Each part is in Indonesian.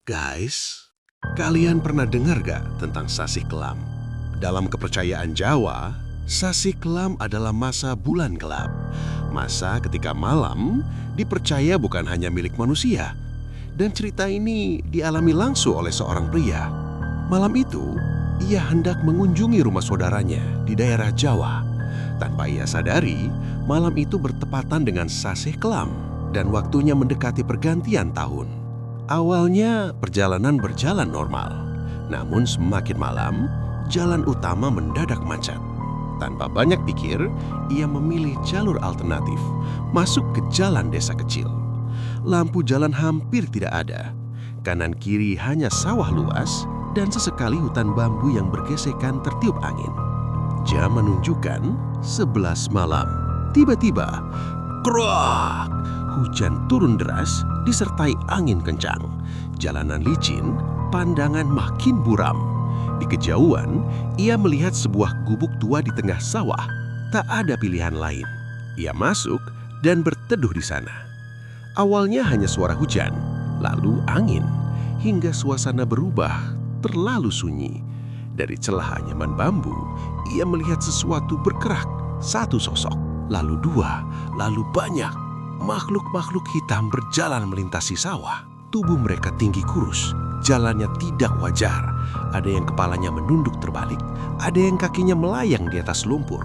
Guys, kalian pernah dengar gak tentang Sasi Kelam? Dalam kepercayaan Jawa, Sasi Kelam adalah masa bulan gelap. Masa ketika malam dipercaya bukan hanya milik manusia. Dan cerita ini dialami langsung oleh seorang pria. Malam itu, ia hendak mengunjungi rumah saudaranya di daerah Jawa. Tanpa ia sadari, malam itu bertepatan dengan Sasi Kelam dan waktunya mendekati pergantian tahun. Awalnya perjalanan berjalan normal, namun semakin malam, jalan utama mendadak macet. Tanpa banyak pikir, ia memilih jalur alternatif, masuk ke jalan desa kecil. Lampu jalan hampir tidak ada, kanan kiri hanya sawah luas dan sesekali hutan bambu yang bergesekan tertiup angin. Jam menunjukkan 11 malam. Tiba-tiba, kruak! Hujan turun deras disertai angin kencang. Jalanan licin, pandangan makin buram. Di kejauhan, ia melihat sebuah gubuk tua di tengah sawah. Tak ada pilihan lain. Ia masuk dan berteduh di sana. Awalnya hanya suara hujan, lalu angin, hingga suasana berubah terlalu sunyi. Dari celah anyaman bambu, ia melihat sesuatu bergerak. Satu sosok, lalu dua, lalu banyak. Makhluk-makhluk hitam berjalan melintasi sawah. Tubuh mereka tinggi kurus, jalannya tidak wajar. Ada yang kepalanya menunduk terbalik, ada yang kakinya melayang di atas lumpur.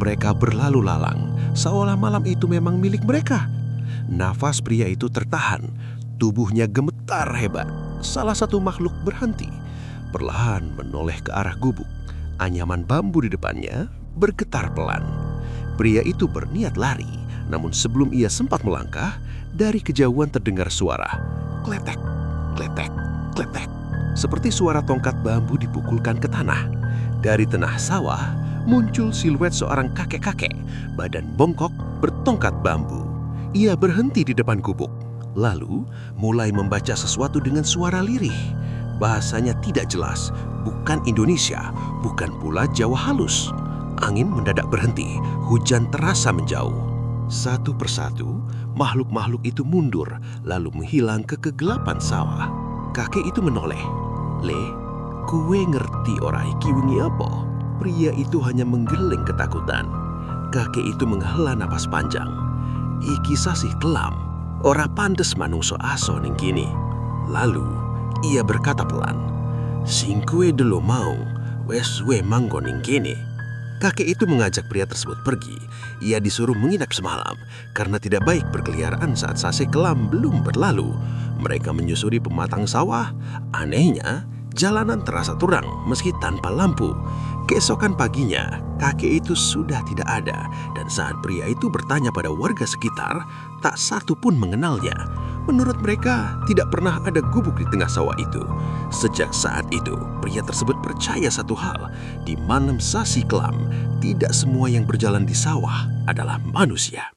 Mereka berlalu lalang, seolah malam itu memang milik mereka. Nafas pria itu tertahan, tubuhnya gemetar hebat. Salah satu makhluk berhenti, perlahan menoleh ke arah gubuk. Anyaman bambu di depannya bergetar pelan. Pria itu berniat lari, namun sebelum ia sempat melangkah, dari kejauhan terdengar suara kletek, kletek, kletek. Seperti suara tongkat bambu dipukulkan ke tanah. Dari tengah sawah, muncul siluet seorang kakek-kakek, badan bongkok bertongkat bambu. Ia berhenti di depan gubuk, lalu mulai membaca sesuatu dengan suara lirih. Bahasanya tidak jelas, bukan Indonesia, bukan pula Jawa halus. Angin mendadak berhenti, hujan terasa menjauh. Satu persatu, makhluk-makhluk itu mundur, lalu menghilang ke kegelapan sawah. Kakek itu menoleh. "Le, kue ngerti ora iki wingi apa?" Pria itu hanya menggeleng ketakutan. Kakek itu menghela napas panjang. "Iki Sasi Kelam, ora pantes manungso aso ning kini." Lalu, ia berkata pelan, "Sing kue delo mau, wes we manggon ning kene." Kakek itu mengajak pria tersebut pergi. Ia disuruh menginap semalam karena tidak baik berkeliaran saat Sasi Kelam belum berlalu. Mereka menyusuri pematang sawah. Anehnya, jalanan terasa turang meski tanpa lampu. Keesokan paginya, kakek itu sudah tidak ada. Dan saat pria itu bertanya pada warga sekitar, tak satu pun mengenalnya. Menurut mereka, tidak pernah ada gubuk di tengah sawah itu. Sejak saat itu, pria tersebut percaya satu hal. Di malam Sasi Kelam, tidak semua yang berjalan di sawah adalah manusia.